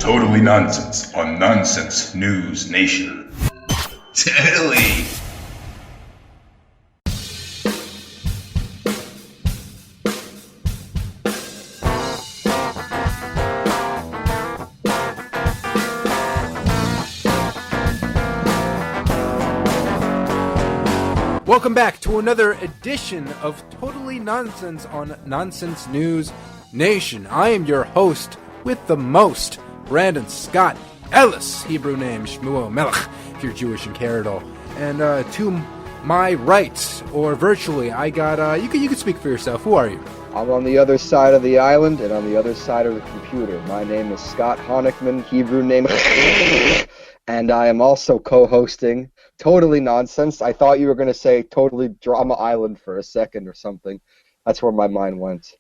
Totally Nonsense on Nonsense News Nation. Totally. Welcome back to another edition of Totally Nonsense on Nonsense News Nation. I am your host with the most, Brandon Scott Ellis, Hebrew name Shmuel Melech, if you're Jewish and care at all. And to my right, or virtually, I got, you can speak for yourself. Who are you? I'm on the other side of the island and on the other side of the computer. My name is Scott Honickman, Hebrew name, and I am also co-hosting Totally Nonsense. I thought you were going to say Totally Drama Island for a second or something. That's where my mind went.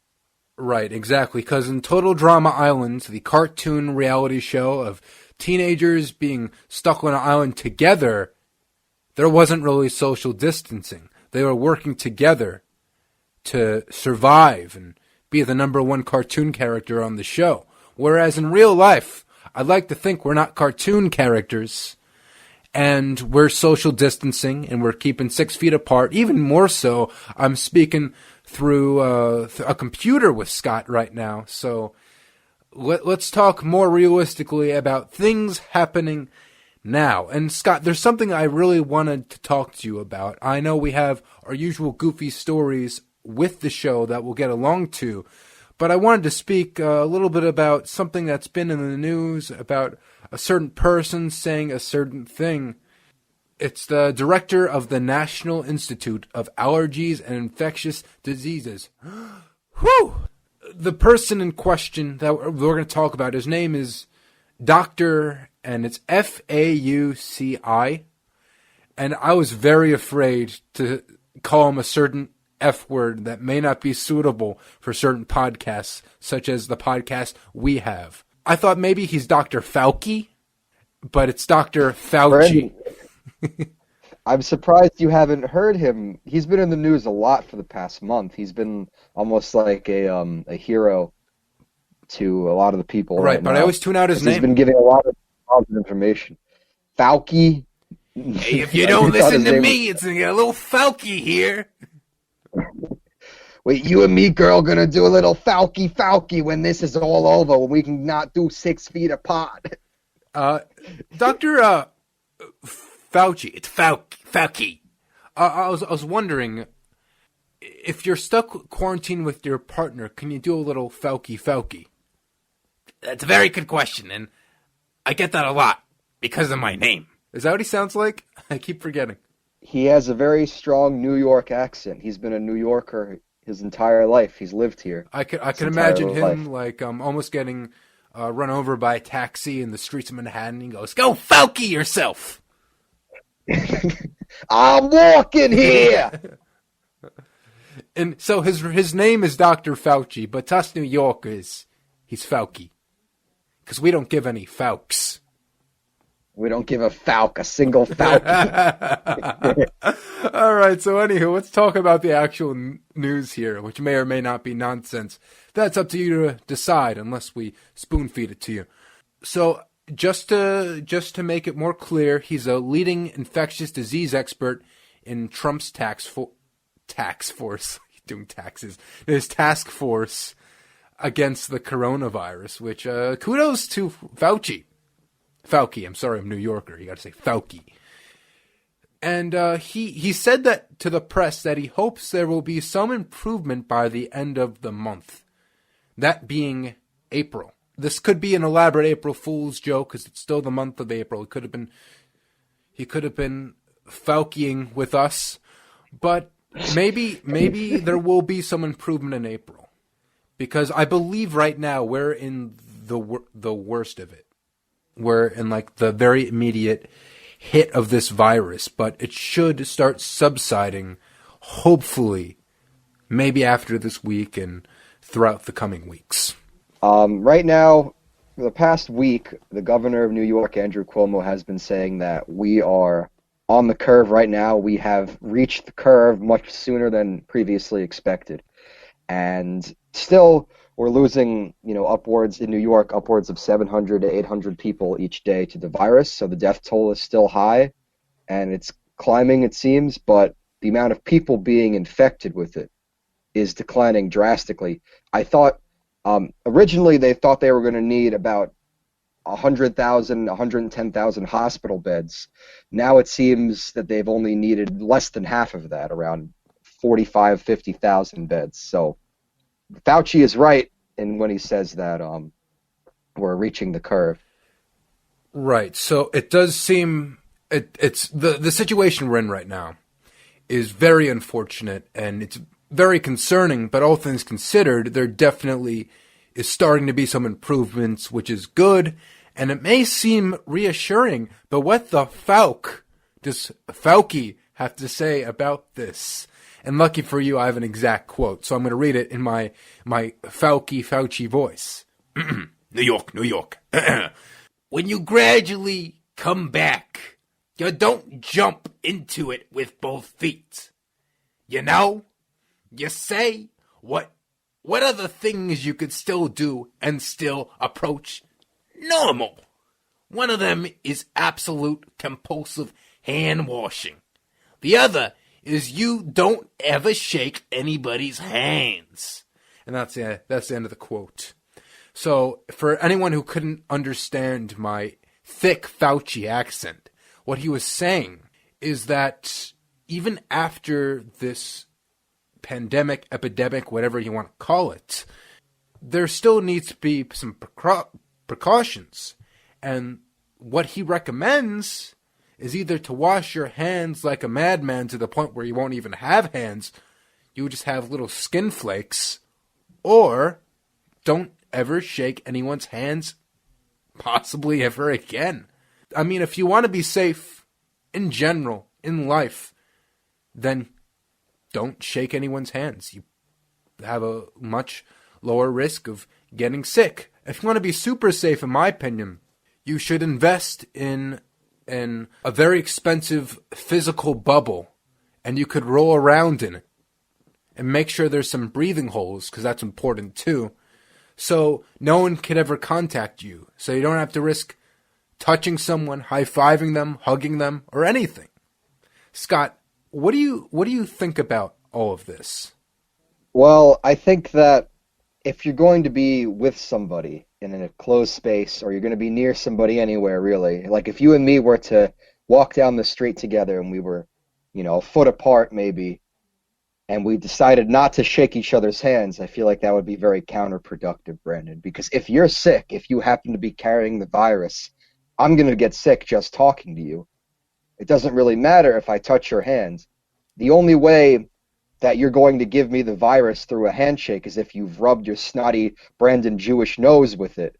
Right, exactly, because in Total Drama Island, the cartoon reality show of teenagers being stuck on an island together, there wasn't really social distancing. They were working together to survive and be the number one cartoon character on the show. Whereas in real life, I'd like to think we're not cartoon characters, and we're social distancing, and we're keeping 6 feet apart. Even more so, I'm speaking through a computer with Scott right now. So let's talk more realistically about things happening now. And Scott, there's something I really wanted to talk to you about. I know we have our usual goofy stories with the show that we'll get along to, but I wanted to speak a little bit about something that's been in the news about a certain person saying a certain thing. It's the director of the National Institute of Allergies and Infectious Diseases. Whew! The person in question that we're going to talk about, his name is Dr. and it's Fauci. And I was very afraid to call him a certain F word that may not be suitable for certain podcasts, such as the podcast we have. I thought maybe he's Dr. Fauci, but it's Dr. Fauci. I'm surprised you haven't heard him. He's been in the news a lot for the past month. He's been almost like a hero to a lot of the people. Right, but now. I always tune out his name. He's been giving a lot of positive information. Fauci. Hey, if you don't listen to me, it's going to get a little Fauci here. Wait, you and me, girl, gonna do a little Fauci when this is all over, when we can not do 6 feet apart. Dr. Fauci, it's Fauci. I was wondering, if you're stuck quarantined with your partner, can you do a little Fauci? That's a very good question, and I get that a lot because of my name. Is that what he sounds like? I keep forgetting. He has a very strong New York accent. He's been a New Yorker his entire life. He's lived here. I can imagine him like almost getting run over by a taxi in the streets of Manhattan. He goes, "Go Fauci yourself." I'm walking here. And so his name is Dr. Fauci, but to us New Yorkers, he's Fauci. Because we don't give any Faucs. We don't give a single Fauci. All right, so anywho, let's talk about the actual news here, which may or may not be nonsense. That's up to you to decide, unless we spoon feed it to you. So, just to make it more clear, he's a leading infectious disease expert in Trump's tax force. He's doing taxes. His task force against the coronavirus, which kudos to Fauci. I'm sorry, I'm New Yorker. You got to say Fauci. And he said that to the press that he hopes there will be some improvement by the end of the month. That being April. This could be an elaborate April Fool's joke because it's still the month of April. He could have been Fauciing with us, but maybe there will be some improvement in April, because I believe right now we're in the worst of it. We're in like the very immediate hit of this virus, but it should start subsiding, hopefully, maybe after this week and throughout the coming weeks. Right now, for the past week, the governor of New York, Andrew Cuomo, has been saying that we are on the curve right now. We have reached the curve much sooner than previously expected. And still, we're losing, upwards in New York, upwards of 700 to 800 people each day to the virus. So the death toll is still high, and it's climbing, it seems, but the amount of people being infected with it is declining drastically. I thought originally they thought they were going to need about 100,000, 110,000 hospital beds. Now it seems that they've only needed less than half of that, around 45, 50,000 beds. So Fauci is right when he says that we're reaching the curve. Right. So it does seem it's the situation we're in right now is very unfortunate, and it's very concerning, but all things considered, there definitely is starting to be some improvements, which is good, and it may seem reassuring, but what the does Fauci have to say about this? And lucky for you, I have an exact quote, so I'm going to read it in my Fauci voice. New York, New York. When you gradually come back, you don't jump into it with both feet. You know? You say, what are the things you could still do and still approach normal? One of them is absolute compulsive hand washing. The other is you don't ever shake anybody's hands. And that's the end of the quote. So for anyone who couldn't understand my thick Fauci accent, what he was saying is that even after this pandemic, epidemic, whatever you want to call it, there still needs to be some precautions. And what he recommends is either to wash your hands like a madman to the point where you won't even have hands, you just have little skin flakes, or don't ever shake anyone's hands, possibly ever again. I mean, if you want to be safe in general, in life, then don't shake anyone's hands. You have a much lower risk of getting sick. If you want to be super safe, in my opinion, you should invest in a very expensive physical bubble, and you could roll around in it. And make sure there's some breathing holes, because that's important too. So no one could ever contact you. So you don't have to risk touching someone, high-fiving them, hugging them, or anything. Scott, what do you think about all of this? Well, I think that if you're going to be with somebody in a closed space, or you're going to be near somebody anywhere, really, like if you and me were to walk down the street together and we were, a foot apart maybe, and we decided not to shake each other's hands, I feel like that would be very counterproductive, Brandon, because if you're sick, if you happen to be carrying the virus, I'm going to get sick just talking to you. It doesn't really matter if I touch your hand. The only way that you're going to give me the virus through a handshake is if you've rubbed your snotty Brandon Jewish nose with it,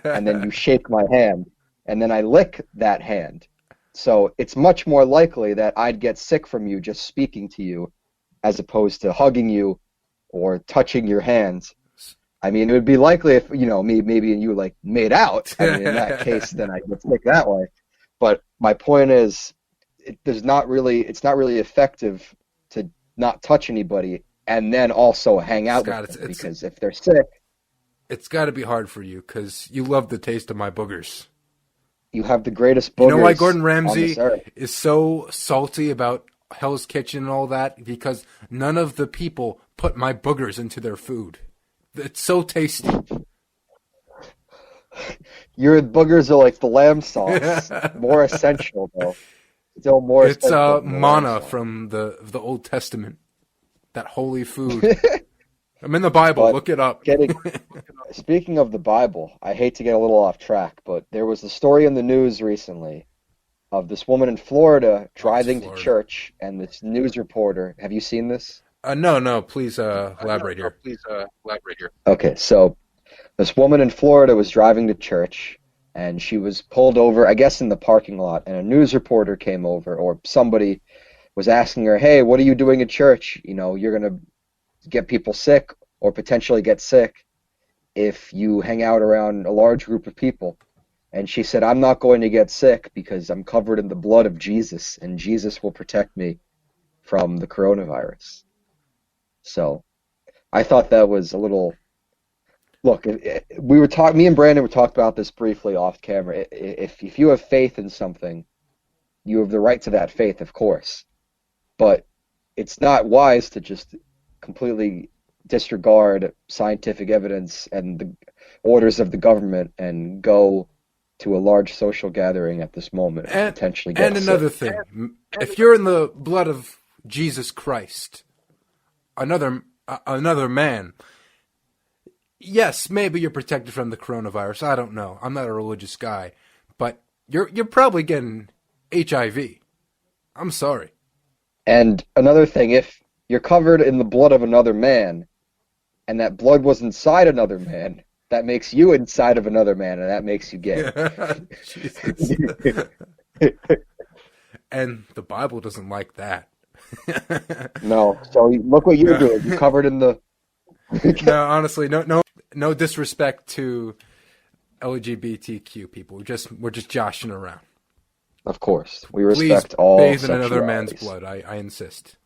and then you shake my hand, and then I lick that hand. So it's much more likely that I'd get sick from you just speaking to you, as opposed to hugging you or touching your hands. I mean, it would be likely if, maybe and you like made out. I mean, in that case, then I would think that way. But my point is, it's not really effective to not touch anybody and then also hang out with them, because if they're sick, it's got to be hard for you because you love the taste of my boogers. You have the greatest boogers. You know why Gordon Ramsay is so salty about Hell's Kitchen and all that? Because none of the people put my boogers into their food. It's so tasty. Your boogers are like the lamb sauce. More essential, though. Still more essential. It's manna from the Old Testament. That holy food. I'm in the Bible. But look it up. Speaking of the Bible, I hate to get a little off track, but there was a story in the news recently of this woman in Florida driving to church, and this news reporter. Have you seen this? No. Please elaborate here. Okay, so this woman in Florida was driving to church, and she was pulled over, I guess, in the parking lot, and a news reporter came over, or somebody was asking her, "Hey, what are you doing at church? You're going to get people sick or potentially get sick if you hang out around a large group of people." And she said, "I'm not going to get sick because I'm covered in the blood of Jesus, and Jesus will protect me from the coronavirus." So I thought that was a little look, we were talking. Me and Brandon were talking about this briefly off camera. If you have faith in something, you have the right to that faith, of course. But it's not wise to just completely disregard scientific evidence and the orders of the government and go to a large social gathering at this moment and potentially get sick. And another thing, if you're in the blood of Jesus Christ, another man, yes, maybe you're protected from the coronavirus. I don't know. I'm not a religious guy, but you're probably getting HIV. I'm sorry. And another thing, if you're covered in the blood of another man, and that blood was inside another man, that makes you inside of another man, and that makes you gay. Jesus. And the Bible doesn't like that. No. So look what you're doing. You're covered in the... No, honestly, no disrespect to LGBTQ people. We're just joshing around. Of course, we respect all. Please bathe in another man's blood. I insist.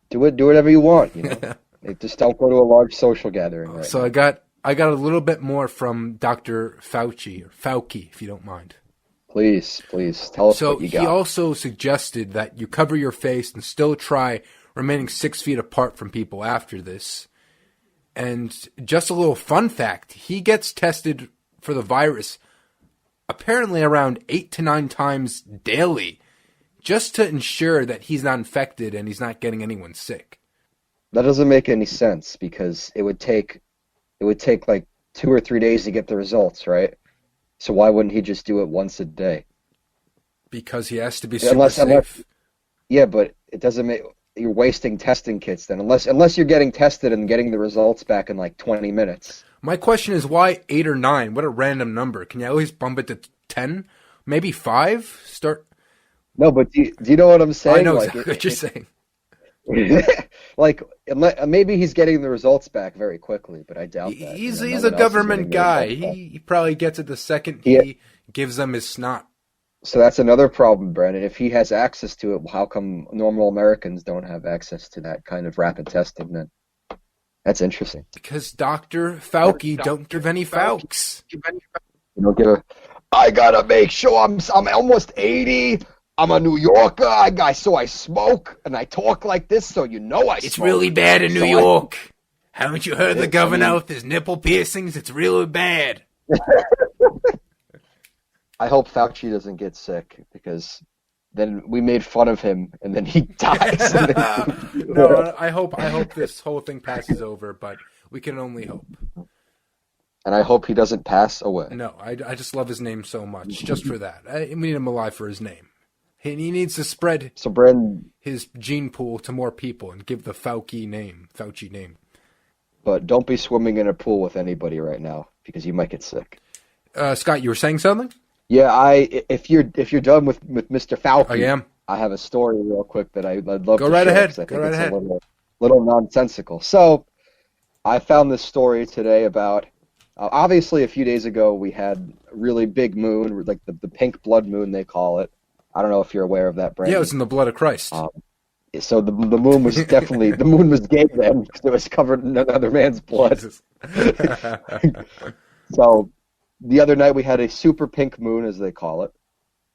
Do whatever you want. You know, just don't go to a large social gathering. Right so now. I got a little bit more from Dr. Fauci, or Fauci, if you don't mind. Please tell us what you got. So he also suggested that you cover your face and still try remaining 6 feet apart from people after this. And just a little fun fact: he gets tested for the virus apparently around 8 to 9 times daily, just to ensure that he's not infected and he's not getting anyone sick. That doesn't make any sense because it would take like 2 or 3 days to get the results, right? So why wouldn't he just do it once a day? Because he has to be super safe. Unless, yeah, but it doesn't make... You're wasting testing kits then, unless you're getting tested and getting the results back in like 20 minutes. My question is, why 8 or 9? What a random number. Can you at least bump it to 10? Maybe 5? Start. No, but do you know what I'm saying? I know exactly what you're saying. Like, maybe he's getting the results back very quickly, but I doubt that. He's a government guy. He probably gets it the second he gives them his snot. So that's another problem, Brandon. If he has access to it, how come normal Americans don't have access to that kind of rapid testing then? That's interesting. Because Dr. Fauci don't give any Faucs. You don't give a... I gotta make sure I'm almost 80. I'm a New Yorker. So I smoke and I talk like this, so you know I smoke. It's really bad in New York. Haven't you heard the governor with his nipple piercings? It's really bad. I hope Fauci doesn't get sick because then we made fun of him and then he dies. No, I hope this whole thing passes over, but we can only hope. And I hope he doesn't pass away. No, I just love his name so much, just for that. We need him alive for his name. He needs to spread his gene pool to more people and give the Fauci name. But don't be swimming in a pool with anybody right now because you might get sick. Scott, you were saying something? Yeah, if you're done with Mr. Fauci, I am. I have a story real quick that I'd love to Go right share. ahead. I think Go right it's ahead. a little nonsensical. So, I found this story today about. Obviously, a few days ago we had a really big moon, like the pink blood moon they call it. I don't know if you're aware of that, Brandon. Yeah, it was in the blood of Christ. So the moon was definitely the moon was gay then because it was covered in another man's blood. So the other night we had a super pink moon, as they call it,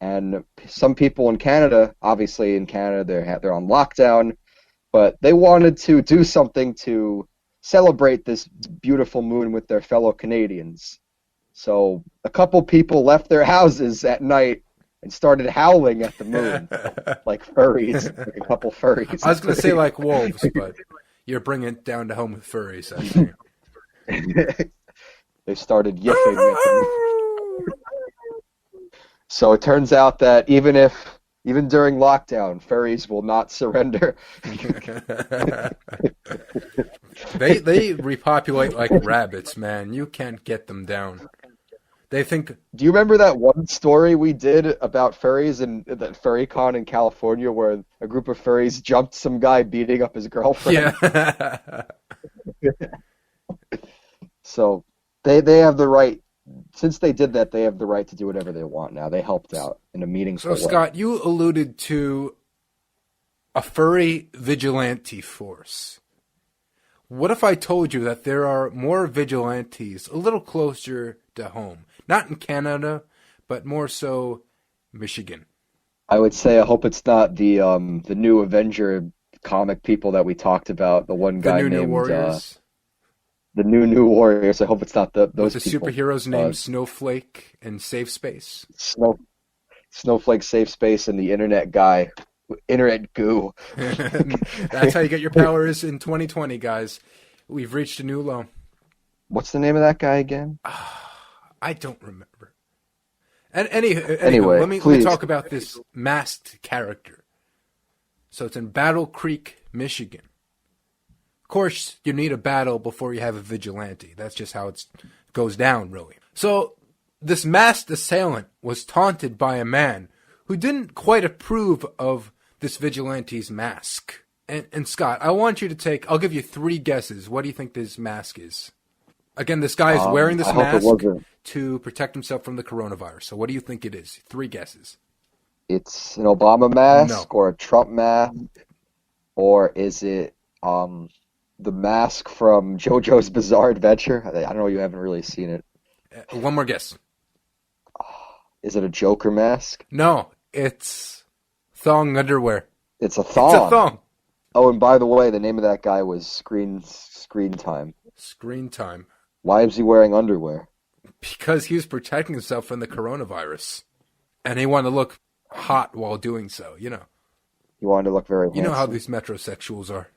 and some people in Canada, obviously in Canada, they're on lockdown, but they wanted to do something to celebrate this beautiful moon with their fellow Canadians. So a couple people left their houses at night and started howling at the moon, like furries, like a couple furries. I was going to say like wolves, but you're bringing it down to home with furries, I think. They started yipping at the moon. So it turns out that even during lockdown, furries will not surrender. They repopulate like rabbits, man. You can't get them down. They think. Do you remember that one story we did about furries and that FurryCon in California, where a group of furries jumped some guy beating up his girlfriend? Yeah. So they have the right. Since they did that, they have the right to do whatever they want now. They helped out in a meaningful way. So, Scott, you alluded to a furry vigilante force. What if I told you that there are more vigilantes a little closer to home? Not in Canada, but more so Michigan. I would say I hope it's not the new Avenger comic people that we talked about. The one The guy new named Warriors. the new Warriors. I hope it's not With those the people. superheroes named Snowflake and Safe Space. Snowflake Safe Space and the internet guy, internet goo. That's how you get your powers in 2020, guys. We've reached a new low. What's the name of that guy again? I don't remember. And anyway, let me please. talk about this masked character. So it's in Battle Creek, Michigan. Of course, you need a battle before you have a vigilante. That's just how it goes down, really. So this masked assailant was taunted by a man who didn't quite approve of this vigilante's mask. And Scott, I want you to I'll give you 3 guesses. What do you think this mask is? Again, this guy is wearing this mask to protect himself from the coronavirus. So what do you think it is? 3 guesses. It's an Obama mask No. or a Trump mask, or is it the mask from JoJo's Bizarre Adventure? I don't know. You haven't really seen it. One more guess. Is it a Joker mask? No, it's thong underwear. It's a thong. It's a thong. Oh, and by the way, the name of that guy was Screen Time. Screen time. Why is he wearing underwear? Because he was protecting himself from the coronavirus. And he wanted to look hot while doing so, you know. He wanted to look very You know how handsome. these metrosexuals are.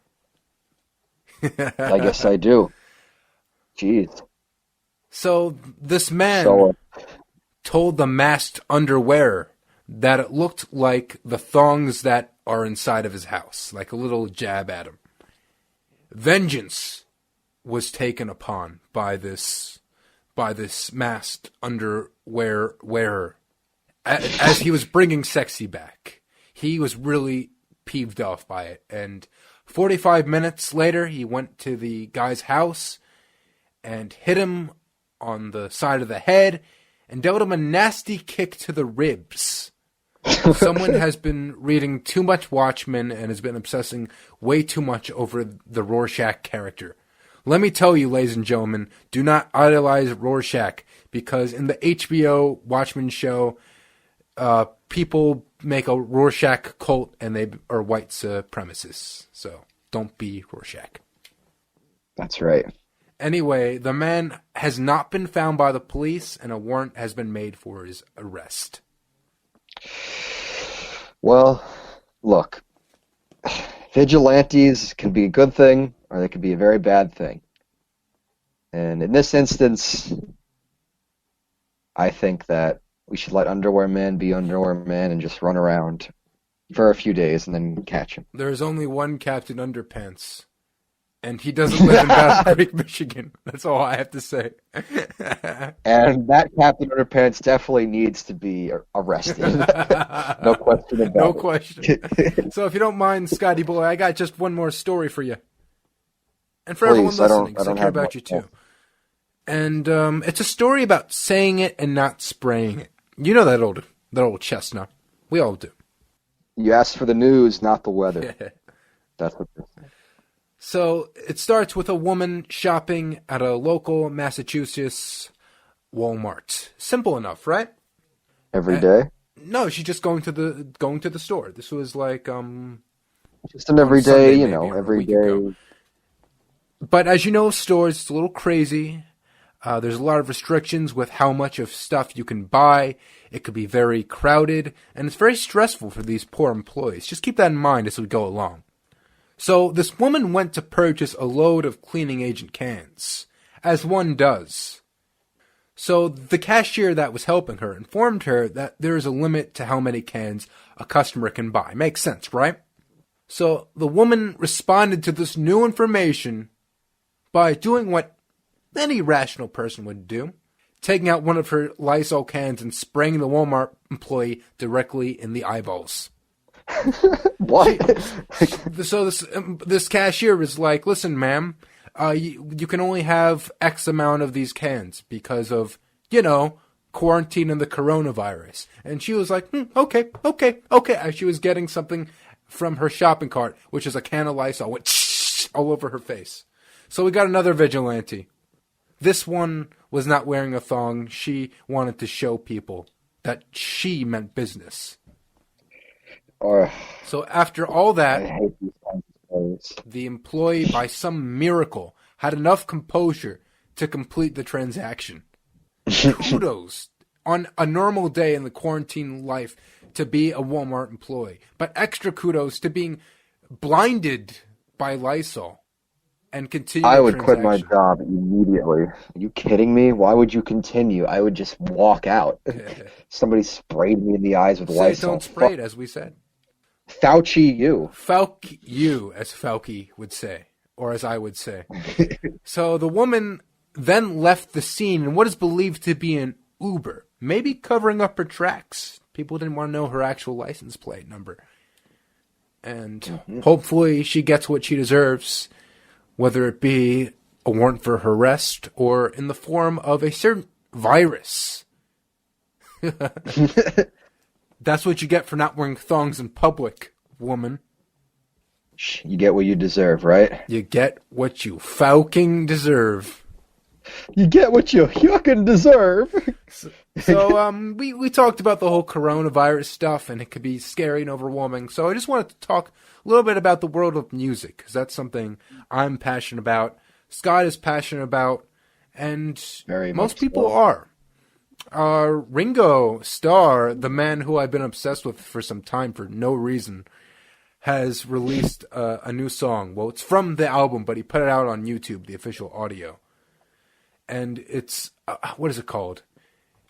I guess I do. Jeez. So this man So, told the masked underwear that it looked like the thongs that are inside of his house, like a little jab at him. Vengeance was taken upon by this masked underwear wearer. As he was bringing sexy back, he was really peeved off by it. And 45 minutes later, he went to the guy's house and hit him on the side of the head and dealt him a nasty kick to the ribs. Someone has been reading too much Watchmen and has been obsessing way too much over the Rorschach character. Let me tell you, ladies and gentlemen, do not idolize Rorschach, because in the HBO Watchmen show, people make a Rorschach cult and they are white supremacists. So don't be Rorschach. that's right. Anyway, the man has not been found by the police and a warrant has been made for his arrest. Well, look, vigilantes can be a good thing or they can be a very bad thing. And in this instance, I think that we should let Underwear Man be Underwear Man and just run around for a few days and then catch him. There's only one Captain Underpants, and he doesn't live in Battle Creek, Michigan. That's all I have to say. And that Captain Underpants definitely needs to be arrested. No question about No it. question. So if you don't mind, Scotty boy, I got just one more story for you. And for Please, everyone listening, I because I don't care have about you much too. And it's a story about saying it and not spraying it. You know that old chestnut. We all do. You asked for the news, not the weather. That's what this is. So it starts with a woman shopping at a local Massachusetts Walmart. Simple enough, right? Every day? No, she's just going to the store. This was like Just an everyday, Sunday, you maybe, know, or a every week ago. day. But as you know, stores, it's a little crazy. There's a lot of restrictions with how much of stuff you can buy. It could be very crowded, and it's very stressful for these poor employees. Just keep that in mind as we go along. So this woman went to purchase a load of cleaning agent cans, as one does. So the cashier that was helping her informed her that there is a limit to how many cans a customer can buy. Makes sense, right? So the woman responded to this new information by doing what any rational person would do, taking out one of her Lysol cans and spraying the Walmart employee directly in the eyeballs. What? So this cashier is like, listen, ma'am, you can only have X amount of these cans because of, quarantine and the coronavirus. And she was like, okay. As she was getting something from her shopping cart, which is a can of Lysol, went all over her face. So we got another vigilante. This one was not wearing a thong. She wanted to show people that she meant business. So after all that, I hate these kinds of stories. the employee, by some miracle, had enough composure to complete the transaction. Kudos on a normal day in the quarantine life to be a Walmart employee, but extra kudos to being blinded by Lysol and continue. I would quit my job immediately. Are you kidding me? Why would you continue? I would just walk out. Somebody sprayed me in the eyes with Lysol. Don't spray it, as we said. Fauci, you. Fauci, you, as Fauci would say, or as I would say. So the woman then left the scene in what is believed to be an Uber, maybe covering up her tracks. People didn't want to know her actual license plate number. And hopefully she gets what she deserves, whether it be a warrant for her arrest or in the form of a certain virus. That's what you get for not wearing thongs in public, woman. You get what you deserve, right? You get what you fucking deserve. You get what you fucking deserve. So we talked about the whole coronavirus stuff, and it could be scary and overwhelming. So I just wanted to talk a little bit about the world of music, because that's something I'm passionate about, Scott is passionate about, and most people are. Ringo Starr, the man who I've been obsessed with for some time for no reason, has released a new song. Well, it's from the album, but he put it out on YouTube, the official audio. And it's, what is it called?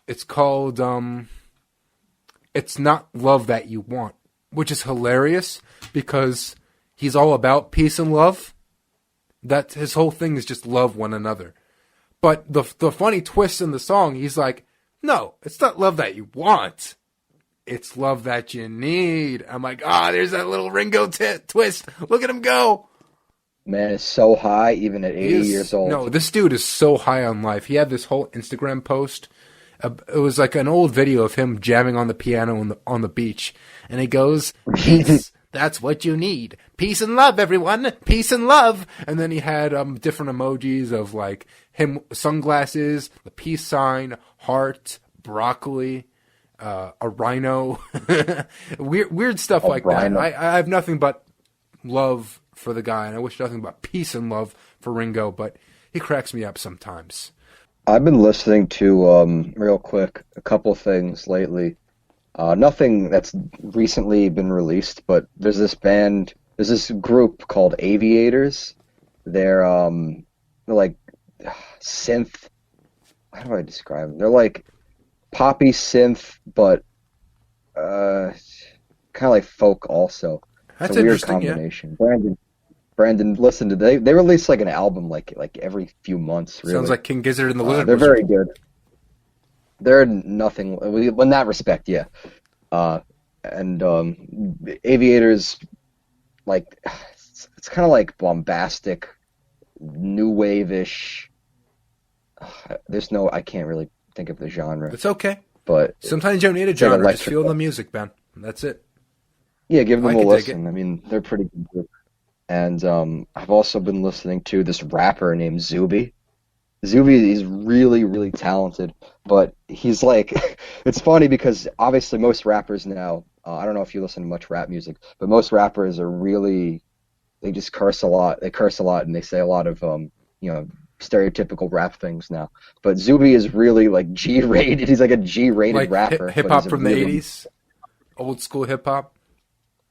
It's called, It's Not Love That You Want, which is hilarious because he's all about peace and love. That his whole thing is just love one another. But the funny twist in the song, he's like, no, it's not love that you want. It's love that you need. I'm like, there's that little Ringo twist. Look at him go. Man is so high, even at 80 years old. No, this dude is so high on life. He had this whole Instagram post. It was like an old video of him jamming on the piano on the beach. And he goes, peace, that's what you need. Peace and love, everyone. Peace and love. And then he had different emojis of like him, sunglasses, the peace sign, heart, broccoli, a rhino. weird stuff like that. I have nothing but love for the guy, and I wish nothing but peace and love for Ringo, but he cracks me up sometimes. I've been listening to, real quick, a couple things lately. Nothing that's recently been released, but there's this group called Aviators. They're like synth, how do I describe them? They're like poppy synth, but kind of like folk also. That's it's a weird interesting, combination. Yeah. Brandon, listen to they release like an album like every few months. Really, sounds like King Gizzard and the Lizard. They're very good. They're nothing in that respect, yeah. And Aviators, like it's kind of like bombastic, new wave-ish. I can't really think of the genre. It's okay, but sometimes you don't need a genre. Just feel the music, man. That's it. Yeah, give them a listen. I mean, they're pretty good. And I've also been listening to this rapper named Zuby. Zuby is really, really talented, but he's like, it's funny because obviously most rappers now, I don't know if you listen to much rap music, but most rappers are really, they just curse a lot. They curse a lot and they say a lot of, stereotypical rap things now. But Zuby is really like G-rated. He's like a G-rated rapper. Hip-hop from the 80s? Old school hip-hop?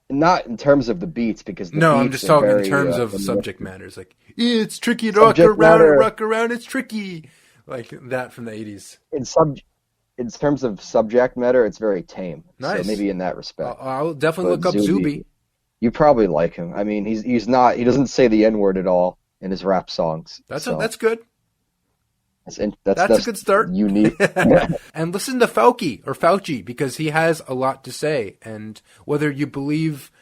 Not in terms of the beats, because I'm just talking in terms of subject matters. Like, it's tricky to rock around, it's tricky. Like that from the 80s. In terms of subject matter, it's very tame. Nice. So maybe in that respect. I'll definitely look up Zuby. You probably like him. I mean, he doesn't say the N-word at all in his rap songs. That's good. That's a good start. Unique. And listen to Fauci, because he has a lot to say. And whether you believe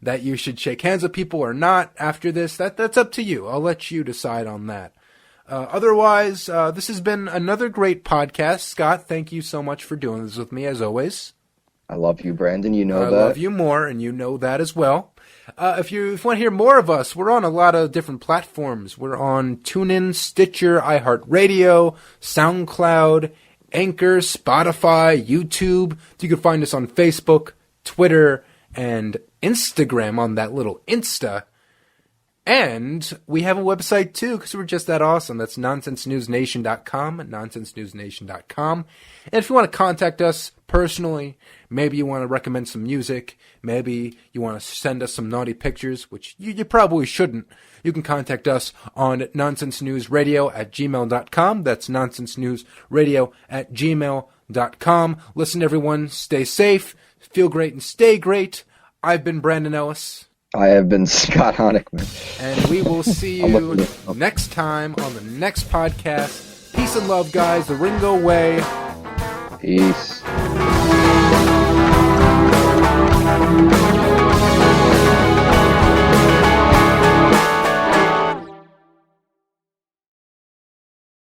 that you should shake hands with people or not after this, that's up to you. I'll let you decide on that. Otherwise, this has been another great podcast. Scott, thank you so much for doing this with me, as always. I love you, Brandon. You know that. I love you more, and you know that as well. If you want to hear more of us, we're on a lot of different platforms. We're on TuneIn, Stitcher, iHeartRadio, SoundCloud, Anchor, Spotify, YouTube. You can find us on Facebook, Twitter, and Instagram on that little Insta. And we have a website too, because we're just that awesome. That's nonsensenewsnation.com, nonsensenewsnation.com. And if you want to contact us personally, maybe you want to recommend some music, maybe you want to send us some naughty pictures, which you probably shouldn't, you can contact us on nonsensenewsradio@gmail.com. That's nonsensenewsradio@gmail.com. Listen, everyone, stay safe, feel great, and stay great. I've been Brandon Ellis. I have been Scott Honigman. And we will see you next time on the next podcast. Peace and love, guys. The Ringo Way. Peace.